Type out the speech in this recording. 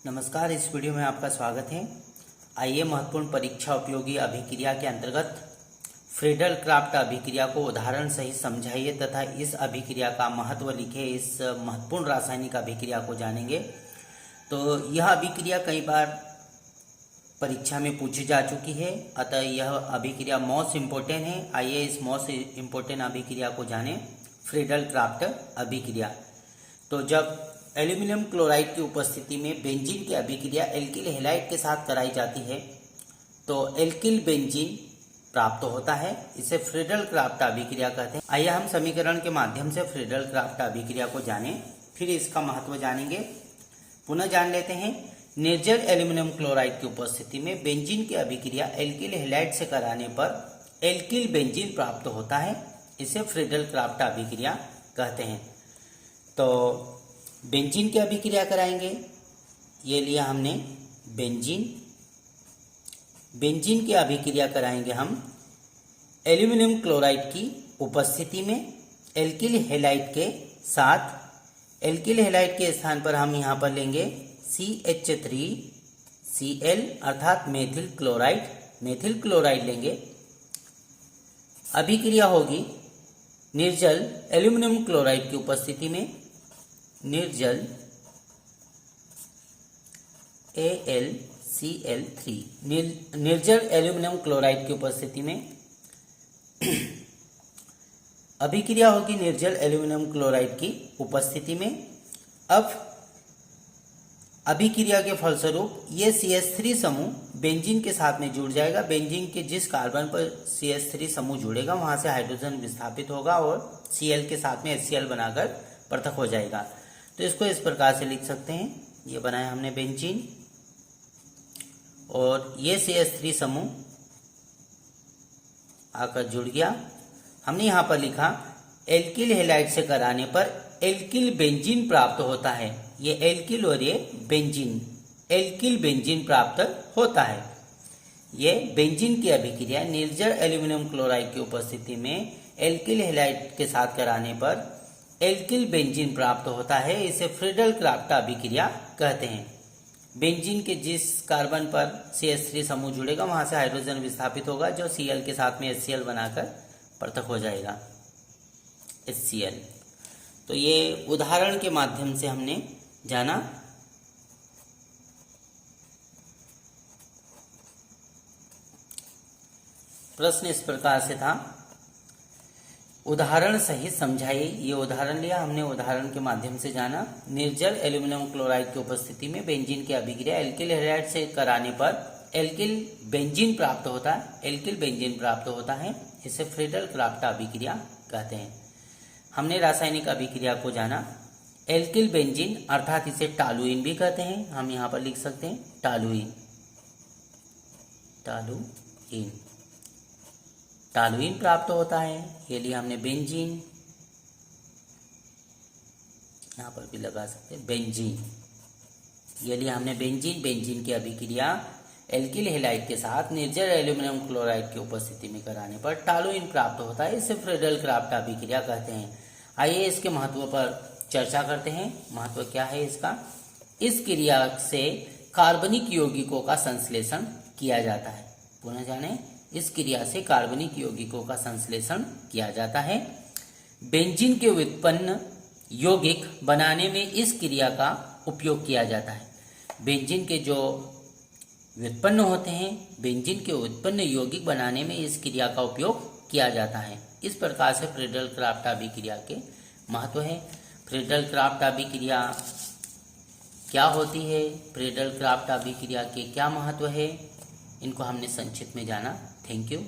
नमस्कार। इस वीडियो में आपका स्वागत है। आइए महत्वपूर्ण परीक्षा उपयोगी अभिक्रिया के अंतर्गत फ्रीडल क्राफ्ट अभिक्रिया को उदाहरण सहित समझाइए तथा इस अभिक्रिया का महत्व लिखे। इस महत्वपूर्ण रासायनिक अभिक्रिया को जानेंगे। तो यह अभिक्रिया कई बार परीक्षा में पूछी जा चुकी है, अतः यह अभिक्रिया मोस्ट इम्पोर्टेंट है। आइए इस मोस्ट इम्पोर्टेंट अभिक्रिया को जानें, फ्रीडल क्राफ्ट अभिक्रिया। तो जब एल्यूमिनियम क्लोराइड की उपस्थिति में बेंजीन की अभिक्रिया एल्किल हैलाइड के साथ कराई जाती है तो एल्किल बेंजीन प्राप्त होता है। इसे फ्रीडल क्राफ्ट अभिक्रिया कहते हैं। आइए हम समीकरण के माध्यम से फ्रीडल क्राफ्ट अभिक्रिया को जानें, फिर इसका महत्व जानेंगे। पुनः जान लेते हैं। निर्जल एल्यूमिनियम क्लोराइड की उपस्थिति में बेंजीन की अभिक्रिया एल्किल हैलाइड से कराने पर एल्किल बेंजीन प्राप्त होता है। इसे फ्रीडल क्राफ्ट अभिक्रिया कहते हैं। तो बेंजीन की अभिक्रिया कराएंगे। ये लिया हमने बेंजीन। बेंजीन की अभिक्रिया कराएंगे हम एल्यूमिनियम क्लोराइड की उपस्थिति में एल्किल हैलाइड के साथ। एल्किल हैलाइड के स्थान पर हम यहाँ पर लेंगे CH3Cl अर्थात मेथिल क्लोराइड। मेथिल क्लोराइड लेंगे। अभिक्रिया होगी निर्जल एल्यूमिनियम क्लोराइड की उपस्थिति में निर्जल AlCl3 निर्जल एल्यूमिनियम क्लोराइड की उपस्थिति में अभिक्रिया होगी निर्जल एल्यूमिनियम क्लोराइड की उपस्थिति में। अब अभिक्रिया के फलस्वरूप ये CH3 समूह बेंजीन के साथ में जुड़ जाएगा। बेंजीन के जिस कार्बन पर CH3 समूह जुड़ेगा वहां से हाइड्रोजन विस्थापित होगा और Cl के साथ में HCl बनाकर पृथक हो जाएगा। तो इसको इस प्रकार से लिख सकते हैं। ये बनाया हमने बेंजीन और ये CH3 समूह आकर जुड़ गया। हमने यहाँ पर लिखा एल्किल हैलाइड से कराने पर एल्किल बेंजीन प्राप्त होता है। ये एल्किल और ये बेंजीन, एल्किल बेंजीन प्राप्त होता है। ये बेंजीन की अभिक्रिया निर्जल एल्यूमिनियम क्लोराइड की उपस्थिति में एल्किल हैलाइड के साथ कराने पर एल्किल बेंजीन प्राप्त होता है। इसे फ्रीडल क्राफ्ट अभिक्रिया कहते हैं। बेंजीन के जिस कार्बन पर CH3 समूह जुड़ेगा वहां से हाइड्रोजन विस्थापित होगा जो Cl के साथ में HCl बनाकर पृथक हो जाएगा, HCl। तो ये उदाहरण के माध्यम से हमने जाना। प्रश्न इस प्रकार से था, उदाहरण सहित समझाइए। ये उदाहरण लिया हमने, उदाहरण के माध्यम से जाना। निर्जल एल्यूमिनियम क्लोराइड की उपस्थिति में बेंजीन की अभिक्रिया एल्किल हैलाइड से कराने पर एल्किल बेंजीन प्राप्त होता है। एल्किल बेंजीन प्राप्त होता है। इसे फ्रीडल क्राफ्ट अभिक्रिया कहते हैं। हमने रासायनिक अभिक्रिया को जाना। एल्किल बेंजीन अर्थात इसे टालुइन भी कहते हैं। हम यहाँ पर लिख सकते हैं टालुइन। टालुइन टालुइन प्राप्त होता है। ये लिए हमने बेंजीन, यहाँ पर भी लगा सकते हैं बेंजीन। ये लिए हमने बेंजीन। बेंजीन की अभिक्रिया एल्किल हैलाइड के साथ निर्जल एल्यूमिनियम क्लोराइड की उपस्थिति में कराने पर टालुइन प्राप्त होता है। इसे फ्रीडल क्राफ्ट अभिक्रिया कहते हैं। आइए इसके महत्व पर चर्चा करते हैं। महत्व क्या है इसका? इस क्रिया से कार्बनिक यौगिकों का संश्लेषण किया जाता है। पुनः जाने, इस क्रिया से कार्बनिक यौगिकों का संश्लेषण किया जाता है। बेंजीन के व्युत्पन्न यौगिक बनाने में इस क्रिया का उपयोग किया जाता है। बेंजीन के जो व्युत्पन्न होते हैं, बेंजीन के उत्पन्न यौगिक बनाने में इस क्रिया का उपयोग किया जाता है। इस प्रकार से फ्रीडल क्राफ्ट अभिक्रिया के महत्व है। फ्रीडल क्राफ्ट अभिक्रिया क्या होती है, फ्रीडल क्राफ्ट अभिक्रिया के क्या महत्व है, इनको हमने संक्षिप्त में जाना। Thank you.